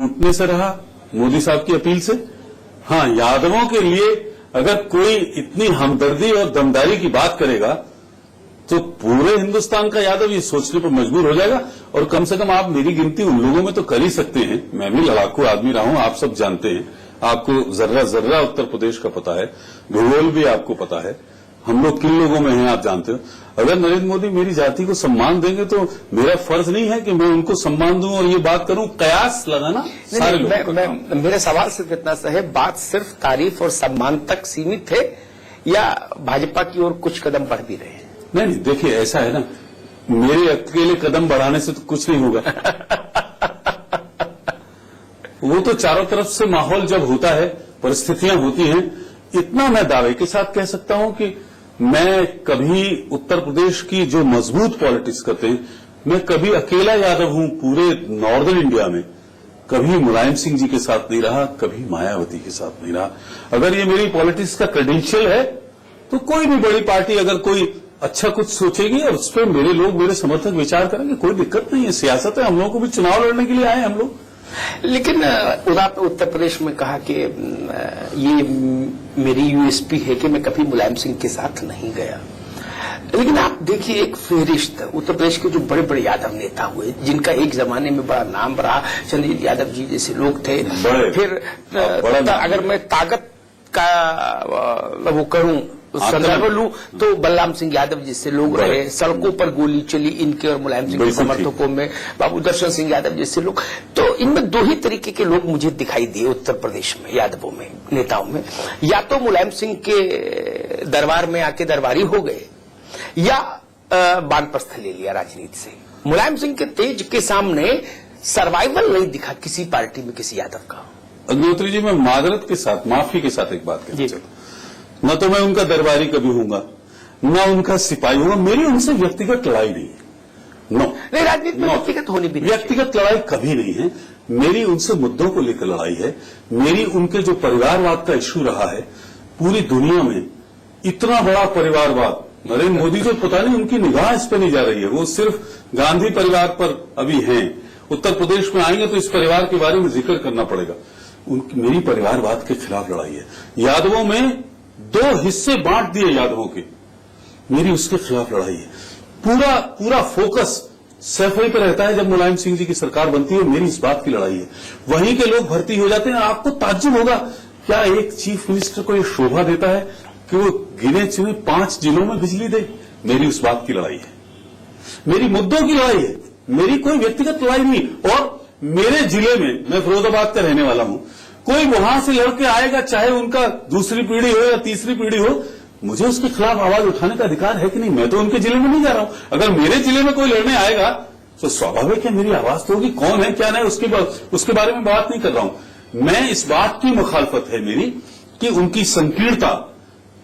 टूटने से रहा मोदी साहब की अपील से। हाँ, यादवों के लिए अगर कोई इतनी हमदर्दी और दमदारी की बात करेगा तो पूरे हिंदुस्तान का यादव ये सोचने पर मजबूर हो जाएगा। और कम से कम आप मेरी गिनती उन लोगों में तो कर ही सकते हैं। मैं भी लड़ाकू आदमी रहा हूं, आप सब जानते हैं। आपको जर्रा जर्रा उत्तर प्रदेश का पता है, भूगोल भी आपको पता है, हम लोग किन लोगों में हैं आप जानते हो। अगर नरेंद्र मोदी मेरी जाति को सम्मान देंगे तो मेरा फर्ज नहीं है कि मैं उनको सम्मान दूं और ये बात करूं। कयास लगाना सारे लोग। मेरा सवाल सिर्फ इतना सा है, बात सिर्फ तारीफ और सम्मान तक सीमित है या भाजपा की ओर कुछ कदम बढ़ भी रहे हैं? नहीं, देखिए ऐसा है ना, मेरे अकेले कदम बढ़ाने से तो कुछ नहीं होगा। वो तो चारों तरफ से माहौल जब होता है, परिस्थितियां होती हैं। इतना मैं दावे के साथ कह सकता हूं कि मैं कभी उत्तर प्रदेश की जो मजबूत पॉलिटिक्स करते हैं, मैं कभी अकेला यादव हूं पूरे नॉर्दर्न इंडिया में। कभी मुलायम सिंह जी के साथ नहीं रहा, कभी मायावती के साथ नहीं रहा। अगर ये मेरी पॉलिटिक्स का क्रेडेंशियल है तो कोई भी बड़ी पार्टी अगर कोई अच्छा कुछ सोचेगी और उस पर मेरे लोग, मेरे समर्थक विचार करेंगे, कोई दिक्कत नहीं है। सियासत है, हम लोगों को भी चुनाव लड़ने के लिए आए हम लोग। लेकिन आपने उत्तर प्रदेश में कहा कि ये मेरी यूएसपी है कि मैं कभी मुलायम सिंह के साथ नहीं गया। लेकिन आप देखिए, एक फेहरिस्त उत्तर प्रदेश के जो बड़े बड़े यादव नेता हुए, जिनका एक जमाने में बड़ा नाम रहा, चंद्रजीत यादव जी जैसे लोग थे। फिर अगर मैं ताकत का वो करूं, संदर्भ लूं तो बलराम सिंह यादव जैसे लोग रहे। सड़कों पर गोली चली इनके और मुलायम सिंह के समर्थकों में, बाबू दर्शन सिंह यादव जैसे लोग। तो इनमें दो ही तरीके के लोग मुझे दिखाई दिए उत्तर प्रदेश में, यादवों में, नेताओं में। या तो मुलायम सिंह के दरबार में आके दरबारी हो गए या वानप्रस्थ ले लिया राजनीति से। मुलायम सिंह के तेज के सामने सर्वाइवल नहीं दिखा किसी पार्टी में किसी यादव का। अग्निहोत्री जी, मैं माजरत के साथ, माफी के साथ एक बात कहना चाहता हूं। न तो मैं उनका दरबारी कभी हूंगा, न उनका सिपाही हूंगा। मेरी उनसे व्यक्तिगत लड़ाई नहीं है। नहीं, राजनीति में व्यक्तिगत होनी भी नहीं। व्यक्तिगत लड़ाई कभी नहीं है। मेरी उनसे मुद्दों को लेकर लड़ाई है। मेरी उनके जो परिवारवाद का इश्यू रहा है, पूरी दुनिया में इतना बड़ा परिवारवाद, नरेंद्र मोदी जो पता नहीं उनकी निगाह इस पर नहीं जा रही है। वो सिर्फ गांधी परिवार पर अभी हैं। उत्तर प्रदेश में आएंगे तो इस परिवार के बारे में जिक्र करना पड़ेगा। उनकी मेरी परिवारवाद के खिलाफ लड़ाई है। यादवों में दो हिस्से बांट दिए यादवों के, मेरी उसके खिलाफ लड़ाई है। पूरा फोकस सैफई पर रहता है जब मुलायम सिंह जी की सरकार बनती है। मेरी इस बात की लड़ाई है। वहीं के लोग भर्ती हो जाते हैं। आपको ताज्जुब होगा, क्या एक चीफ मिनिस्टर को यह शोभा देता है कि वो गिने चुने 5 जिलों में बिजली दे? मेरी उस बात की लड़ाई है। मेरी मुद्दों की लड़ाई है। मेरी कोई व्यक्तिगत लड़ाई नहीं। और मेरे जिले में, मैं फिरोजाबाद का रहने वाला हूं, कोई वहां से लड़के आएगा, चाहे उनका दूसरी पीढ़ी हो या तीसरी पीढ़ी हो, मुझे उसके खिलाफ आवाज उठाने का अधिकार है कि नहीं? मैं तो उनके जिले में नहीं जा रहा हूं। अगर मेरे जिले में कोई लड़ने आएगा तो स्वाभाविक है मेरी आवाज तो होगी। कौन है क्या नहीं उसके बारे में बात नहीं कर रहा हूं। मैं इस बात की मुखालफत है मेरी कि उनकी संकीर्णता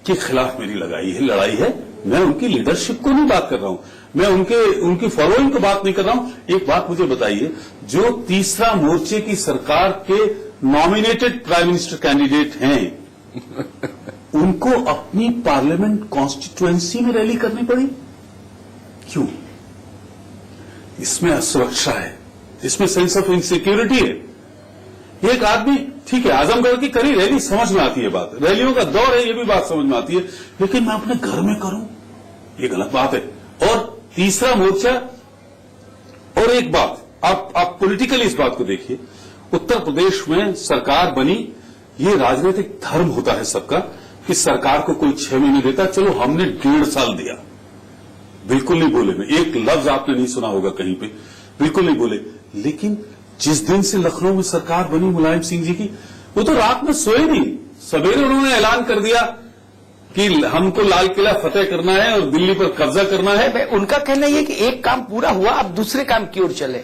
के खिलाफ मेरी लड़ाई है। मैं उनकी लीडरशिप को नहीं बात कर रहा हूं। मैं उनकी फॉलोइंग को बात नहीं कर रहा हूं। एक बात मुझे बताइए, जो तीसरा मोर्चे की सरकार के नॉमिनेटेड प्राइम मिनिस्टर कैंडिडेट हैं, उनको अपनी पार्लियामेंट कॉन्स्टिट्यूएंसी में रैली करनी पड़ी, क्यों? इसमें असुरक्षा है, इसमें सेंस ऑफ इनसिक्योरिटी है। एक आदमी, ठीक है, आजमगढ़ की करी रैली, समझ में आती है बात, रैलियों का दौर है, ये भी बात समझ में आती है। लेकिन मैं अपने घर में करूं, ये गलत बात है। और तीसरा मोर्चा, और एक बात, आप पॉलिटिकली इस बात को देखिए, उत्तर प्रदेश में सरकार बनी, ये राजनीतिक धर्म होता है सबका कि सरकार को कोई 6 महीने देता। चलो, हमने 1.5 साल दिया, बिल्कुल नहीं बोले। मैं एक लफ्ज आपने नहीं सुना होगा कहीं पे, बिल्कुल नहीं बोले। लेकिन जिस दिन से लखनऊ में सरकार बनी मुलायम सिंह जी की, वो तो रात में सोए नहीं। सवेरे उन्होंने ऐलान कर दिया कि हमको लाल किला फतेह करना है और दिल्ली पर कब्जा करना है। उनका कहना यह कि एक काम पूरा हुआ, अब दूसरे काम की ओर चले।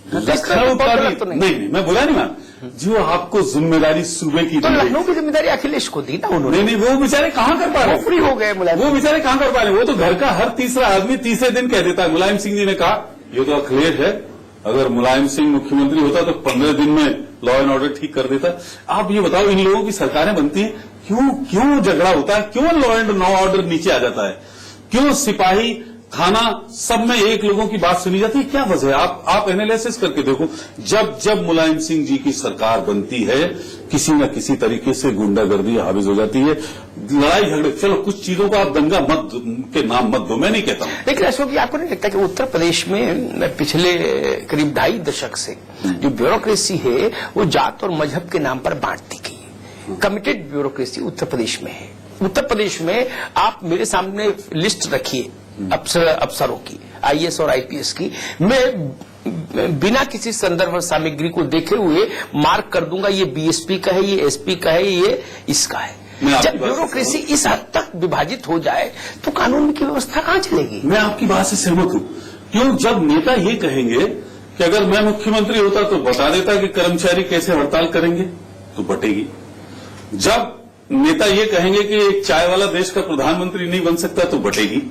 लखनऊ का भी नहीं, मैं बोला नहीं मैम, जो आपको जिम्मेदारी सूबे की, तो लखनऊ की जिम्मेदारी अखिलेश को दी ना उन्होंने। नहीं, वो बेचारे कहां कर पा रहे, फ्री हो गए मुलायम। वो बेचारे कहां कर पा रहे? वो तो घर का हर तीसरा आदमी तीसरे दिन कह देता है। मुलायम सिंह जी ने कहा, ये तो अखिलेश है, अगर मुलायम सिंह मुख्यमंत्री होता तो 15 दिन में लॉ एंड ऑर्डर ठीक कर देता। आप ये बताओ, इन लोगों की सरकारें बनती हैं, क्यों झगड़ा होता है? क्यों लॉ एंड ऑर्डर नीचे आ जाता है? क्यों सिपाही थाना, सब में एक लोगों की बात सुनी जाती है। क्या वजह है? आप एनालिसिस करके देखो। जब मुलायम सिंह जी की सरकार बनती है, किसी न किसी तरीके से गुंडागर्दी हाविज हो जाती है, लड़ाई झगड़े। चलो कुछ चीजों को आप दंगा मत के नाम मत दो, मैं नहीं कहता हूं, लेकिन अशोक जी आपको नहीं लगता कि उत्तर प्रदेश में पिछले करीब 2.5 दशक से जो ब्यूरोक्रेसी है वो जात और मजहब के नाम पर बांटती गई? कमिटेड ब्यूरोक्रेसी उत्तर प्रदेश में है। उत्तर प्रदेश में आप मेरे सामने लिस्ट रखिए अफसरों की, आईएएस और आईपीएस की, मैं बिना किसी संदर्भ सामग्री को देखे हुए मार्क कर दूंगा ये बीएसपी का है, ये एसपी का है, ये इसका है। जब ब्यूरोक्रेसी इस हद तक विभाजित हो जाए तो कानून की व्यवस्था कहां चलेगी? मैं आपकी बात से सहमत हूं। क्यों? जब नेता ये कहेंगे कि अगर मैं मुख्यमंत्री होता तो बता देता कि कर्मचारी कैसे हड़ताल करेंगे, तो बटेगी। जब नेता ये कहेंगे कि एक चाय वाला देश का प्रधानमंत्री नहीं बन सकता, तो बटेगी।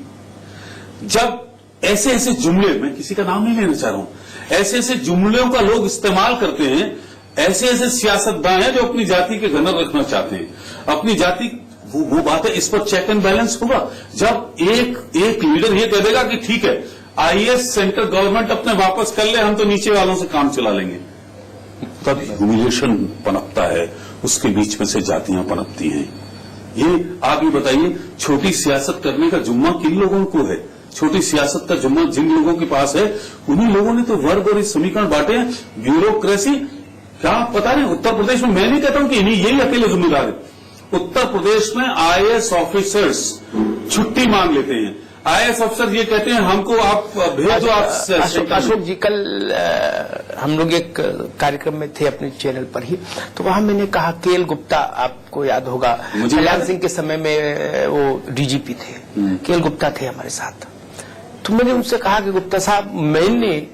जब ऐसे ऐसे जुमले, मैं किसी का नाम नहीं लेना चाह रहा हूं, ऐसे ऐसे जुमलों का लोग इस्तेमाल करते हैं, ऐसे ऐसे सियासतदान हैं जो अपनी जाति के घनर रखना चाहते हैं, अपनी जाति, वो बात है, इस पर चेक एंड बैलेंस होगा। जब एक लीडर ये कह देगा कि ठीक है, आईएएस सेंट्रल गवर्नमेंट अपने वापस कर ले, हम तो नीचे वालों से काम चला लेंगे, तब ह्यूमिलिएशन पनपता है, उसके बीच में से जातियां पनपती हैं। ये आप ये बताइए, छोटी सियासत करने का जुम्मा किन लोगों को है? छोटी सियासत का जुम्मा जिन लोगों के पास है, उन्हीं लोगों ने तो वर्ग और इस समीकरण बांटे हैं। ब्यूरोक्रेसी, क्या आप पता नहीं उत्तर प्रदेश में, मैं नहीं कहता हूं कि यही अकेले जिम्मेदार है। उत्तर प्रदेश में आईएएस ऑफिसर्स छुट्टी मांग लेते हैं। आईएएस अफसर ये कहते हैं हमको आप भेज दो। आप अशोक जी, कल हम लोग एक कार्यक्रम में थे अपने चैनल पर ही, तो वहां मैंने कहा केएल गुप्ता, आपको याद होगा कल्याण सिंह के समय में वो डीजीपी थे, केएल गुप्ता थे हमारे साथ। तो मैंने उनसे कहा कि गुप्ता साहब, मैंने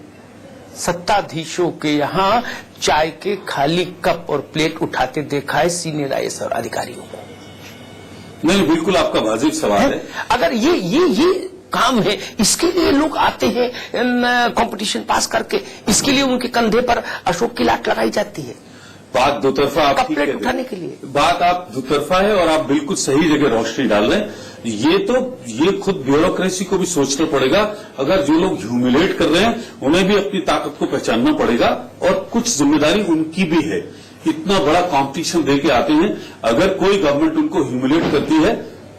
सत्ताधीशों के यहाँ चाय के खाली कप और प्लेट उठाते देखा है सीनियर आईएएस अधिकारियों को। नहीं, बिल्कुल आपका वाजिब सवाल है। अगर ये काम है, इसके लिए लोग आते हैं कंपटीशन पास करके, इसके लिए उनके कंधे पर अशोक की लाट लगाई जाती है। बात दो तरफा, आप ठीक प्लेट उठाने के लिए बात आप दो तरफा है, और आप बिल्कुल सही जगह रोशनी डाल रहे हैं। ये खुद ब्यूरोक्रेसी को भी सोचना पड़ेगा। अगर जो लोग ह्यूमिलेट कर रहे हैं, उन्हें भी अपनी ताकत को पहचानना पड़ेगा, और कुछ जिम्मेदारी उनकी भी है। इतना बड़ा कंपटीशन दे के आते हैं, अगर कोई गवर्नमेंट उनको ह्यूमिलेट करती है,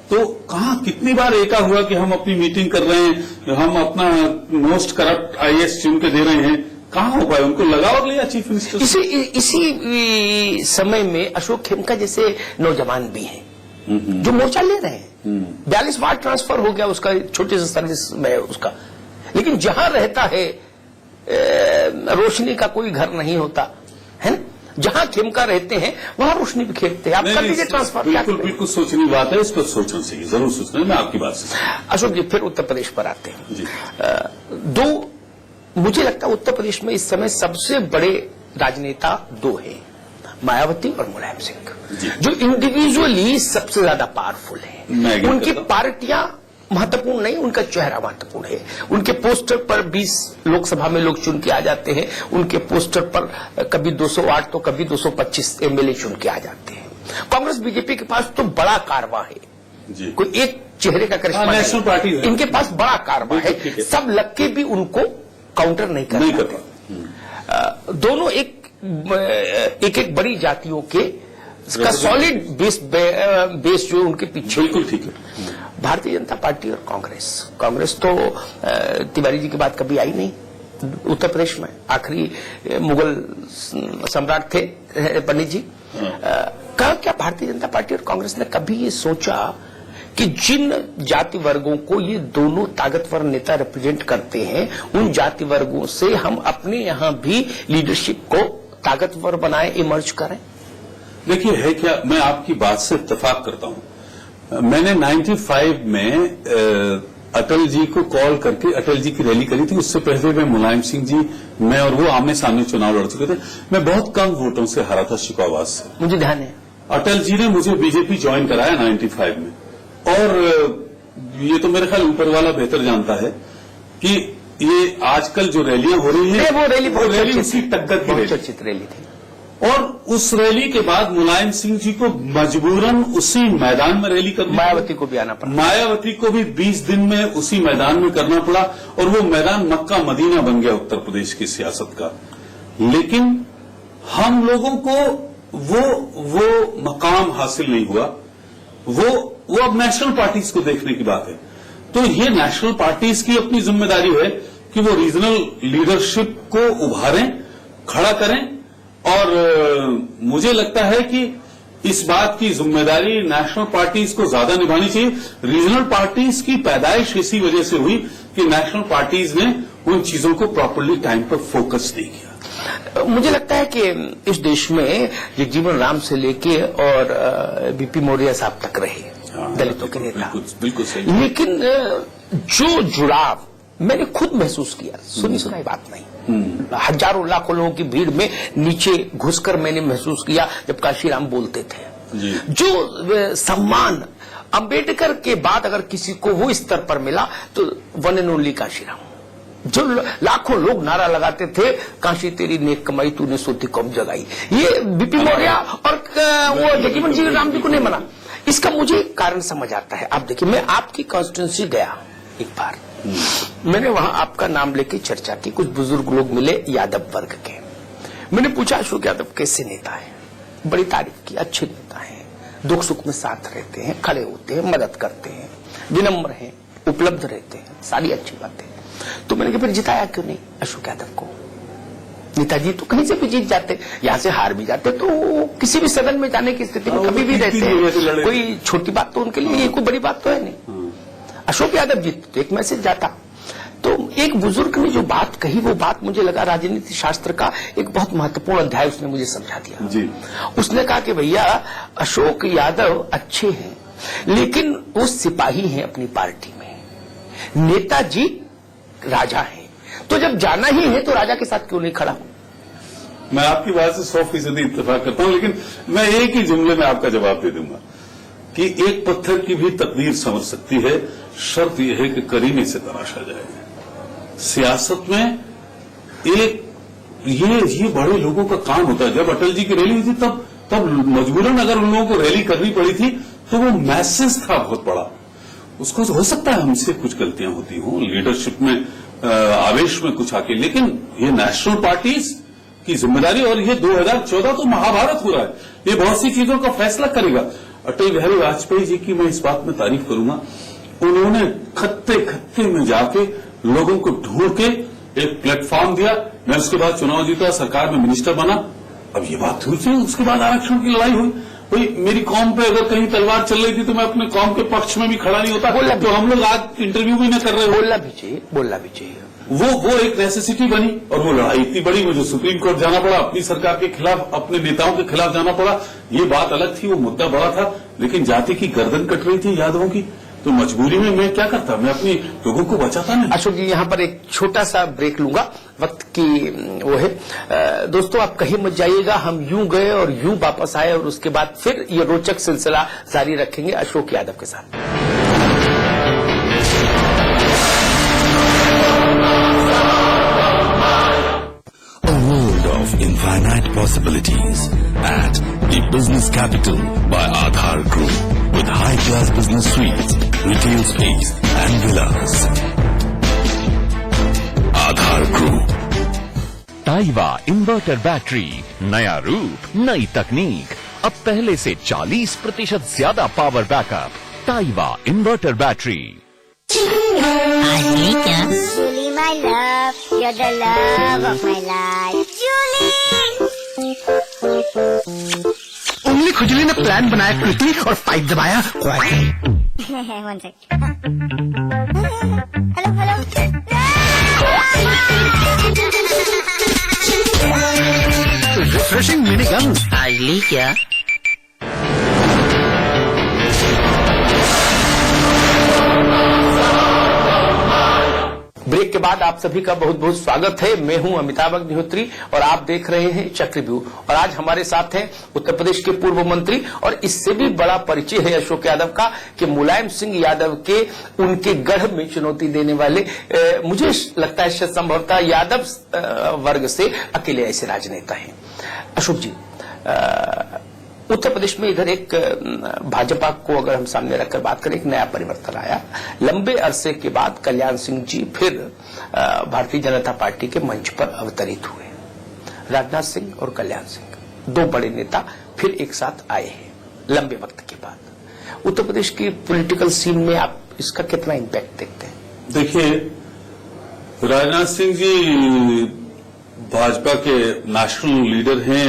तो कहां कितनी बार एका हुआ कि हम अपनी मीटिंग कर रहे हैं, हम अपना मोस्ट करप्ट आईएएस चुन के दे रहे हैं, कहां हो पाए? उनको लगाओ लिया चीफ मिनिस्टर। इसी समय में अशोक खेमका जैसे नौजवान भी हैं जो मोर्चा ले रहे हैं। 42 बार ट्रांसफर हो गया उसका, छोटे से सर्विस में उसका, लेकिन जहां रहता है रोशनी का कोई घर नहीं होता है ना। जहां खेमका रहते हैं वहां रोशनी बिखेरते हैं। आप कर लीजिए ट्रांसफर। बिल्कुल सोचने की बात है, इस पर सोचना चाहिए, जरूर सोचना। मैं आपकी बात से अशोक जी, फिर उत्तर प्रदेश पर आते हैं। मुझे लगता है उत्तर प्रदेश में इस समय सबसे बड़े राजनेता 2 हैं, मायावती और मुलायम सिंह, जो इंडिविजुअली सबसे ज्यादा पावरफुल हैं। उनकी पार्टियां महत्वपूर्ण नहीं, उनका चेहरा महत्वपूर्ण है। उनके पोस्टर पर 20 लोकसभा में लोग चुन के आ जाते हैं, उनके पोस्टर पर कभी 208 तो कभी 225 एमएलए चुन के आ जाते हैं। कांग्रेस बीजेपी के पास तो बड़ा कारवा है, कोई एक चेहरे का करिश्मा नेशनल पार्टी है, इनके पास बड़ा कारवा है, सब लग के भी उनको काउंटर नहीं कर पाते। दोनों एक बड़ी जातियों के का सॉलिड बेस जो उनके पीछे। बिल्कुल ठीक है। भारतीय जनता पार्टी और कांग्रेस तो तिवारी जी की बात कभी आई नहीं उत्तर प्रदेश में। आखिरी मुगल सम्राट थे पंडित जी। क्या भारतीय जनता पार्टी और कांग्रेस ने कभी ये सोचा कि जिन जाति वर्गों को ये दोनों ताकतवर नेता रिप्रेजेंट करते हैं, उन जाति वर्गों से हम अपने यहां भी लीडरशिप को ताकतवर बनाए, इमर्ज करें? देखिए, है क्या, मैं आपकी बात से इत्तेफाक करता हूं। मैंने 95 में अटल जी को कॉल करके अटल जी की रैली करी थी। उससे पहले मैं मुलायम सिंह जी, मैं और वो आमने सामने चुनाव लड़ चुके थे। मैं बहुत कम वोटों से हारा था शिकवाबाद से, मुझे ध्यान है। अटल जी ने मुझे बीजेपी ज्वाइन कराया 95 में, और ये तो मेरे ख्याल ऊपर वाला बेहतर जानता है कि ये आजकल जो रैलियां हो रही हैं, वो रैली उसी टक्कर की चर्चित रैली थी। और उस रैली के बाद मुलायम सिंह जी को मजबूरन उसी मैदान में रैली करनी, मायावती को भी आना पड़ा, मायावती को भी 20 दिन में उसी मैदान में करना पड़ा, और वो मैदान मक्का मदीना बन गया उत्तर प्रदेश की सियासत का। लेकिन हम लोगों को वो मकाम हासिल नहीं हुआ। वो अब नेशनल पार्टीज को देखने की बात है। तो ये नेशनल पार्टीज की अपनी जिम्मेदारी है कि वो रीजनल लीडरशिप को उभारें, खड़ा करें, और मुझे लगता है कि इस बात की जिम्मेदारी नेशनल पार्टीज को ज्यादा निभानी चाहिए। रीजनल पार्टीज की पैदाइश इसी वजह से हुई कि नेशनल पार्टीज ने उन चीजों को प्रॉपरली टाइम पर फोकस नहीं किया। मुझे लगता है कि इस देश में जगजीवन राम से लेके और बीपी मौर्य साहब तक रहे दलितों के नेता, बिल्कुल सही। लेकिन जो जुड़ाव मैंने खुद महसूस किया, सुनी सुनाई बात नहीं, हजारों लाखों लोगों की भीड़ में नीचे घुसकर मैंने महसूस किया जब काशीराम बोलते थे। जो सम्मान अंबेडकर के बाद अगर किसी को वो स्तर पर मिला तो वन एंड ओनली काशीराम। जो लाखों लोग नारा लगाते थे, काशी तेरी नेक कमाई तूने सोती कौम जगाई, ये बीपी मौर्य और वो जगजीवन जी राम जी को नहीं मना। इसका मुझे कारण समझ आता है। आप देखिए, मैं आपकी कॉन्स्टिट्यूंसी गया एक बार, मैंने वहां आपका नाम लेके चर्चा की, कुछ बुजुर्ग लोग मिले यादव वर्ग के, मैंने पूछा अशोक यादव कैसे नेता है, बड़ी तारीफ की, अच्छे नेता है, दुख सुख में साथ रहते हैं, खड़े होते हैं, मदद करते हैं, विनम्र हैं, उपलब्ध रहते हैं, सारी अच्छी बातें। तो मैंने कहा फिर जिताया क्यों नहीं अशोक यादव को? नेताजी तो कहीं से भी जीत जाते, यहां से हार भी जाते, तो किसी भी सदन में जाने की स्थिति में कभी भी रहते हैं, कोई छोटी बात तो उनके लिए ये कोई बड़ी बात तो है नहीं। अशोक यादव जीत तो एक मैसेज जाता। तो एक बुजुर्ग ने जो बात कही, वो बात मुझे लगा राजनीति शास्त्र का एक बहुत महत्वपूर्ण अध्याय उसने मुझे समझा दिया जी। उसने कहा कि भैया अशोक यादव अच्छे हैं, लेकिन वो सिपाही हैं अपनी पार्टी में, नेताजी राजा है, तो जब जाना ही है तो राजा के साथ क्यों नहीं खड़ा? मैं आपकी बात से 100% इत्तेफाक करता हूं, लेकिन मैं एक ही जुमले में आपका जवाब दे दूंगा कि एक पत्थर की भी तकदीर समझ सकती है, शर्त यह है कि करीने से तराशा जाए। सियासत में एक ये बड़े लोगों का काम होता है। जब अटल जी की रैली हुई थी तब मजबूरन अगर उन लोगों को रैली करनी पड़ी थी तो वो मैसेज था बहुत बड़ा। उसको हो सकता है हमसे कुछ गलतियां होती हों, लीडरशिप में आवेश में कुछ आके, लेकिन ये नेशनल पार्टीज की जिम्मेदारी, और ये 2014 तो महाभारत हो रहा है, ये बहुत सी चीजों का फैसला करेगा। अटल बिहारी वाजपेयी जी की मैं इस बात में तारीफ करूंगा, उन्होंने खत्ते खत्ते में जाके लोगों को ढूंढ के एक प्लेटफॉर्म दिया। मैं उसके बाद चुनाव जीता, सरकार में मिनिस्टर बना। अब ये बात हुई थी, उसके बाद आरक्षण की लड़ाई हुई। भाई मेरी कौम पे अगर कहीं तलवार चल रही थी तो मैं अपने कौम के पक्ष में भी खड़ा नहीं होता, तो हम लोग आज इंटरव्यू भी न कर रहे। बोलना भी चाहिए। वो एक नेसेसिटी बनी, और वो लड़ाई इतनी बड़ी, मुझे सुप्रीम कोर्ट जाना पड़ा, अपनी सरकार के खिलाफ, अपने नेताओं के खिलाफ जाना पड़ा। ये बात अलग थी, वो मुद्दा बड़ा था, लेकिन जाति की गर्दन कट रही थी यादवों की, तो मजबूरी में मैं क्या करता, मैं अपनी लोगों को बचाता नहीं। अशोक जी, यहाँ पर एक छोटा सा ब्रेक लूंगा, वक्त की वो है। दोस्तों आप कहीं मत जाइएगा, हम यूं गए और यूं वापस आए, और उसके बाद फिर ये रोचक सिलसिला जारी रखेंगे अशोक यादव के साथ। Of infinite possibilities at the Business Capital by Aadhar Group with high-class business suites, retail space and villas. Aadhar Group. टाइवा इन्वर्टर बैटरी, नया रूप, नई तकनीक, अब पहले से 40% ज्यादा पावर बैकअप। टाइवा inverter battery. Julie, my love, you're the love of my life. Julie! उंगली खुजली ने प्लान बनाया कृति और पाइप दबाया। One sec. Hello. Refreshing mini gun आज ली क्या? ब्रेक के बाद आप सभी का बहुत बहुत स्वागत है। मैं हूं अमिताभ अग्निहोत्री और आप देख रहे हैं चक्रव्यूह। और आज हमारे साथ हैं उत्तर प्रदेश के पूर्व मंत्री और इससे भी बड़ा परिचय है अशोक यादव का कि मुलायम सिंह यादव के उनके गढ़ में चुनौती देने वाले मुझे लगता है संभवतः यादव वर्ग से अकेले ऐसे राजनेता हैं। अशोक जी, उत्तर प्रदेश में इधर एक भाजपा को अगर हम सामने रखकर बात करें, एक नया परिवर्तन आया। लंबे अरसे के बाद कल्याण सिंह जी फिर भारतीय जनता पार्टी के मंच पर अवतरित हुए। राजनाथ सिंह और कल्याण सिंह दो बड़े नेता फिर एक साथ आए हैं लंबे वक्त के बाद। उत्तर प्रदेश की पॉलिटिकल सीन में आप इसका कितना इम्पैक्ट देखते हैं? देखिए, राजनाथ सिंह जी भाजपा के नेशनल लीडर हैं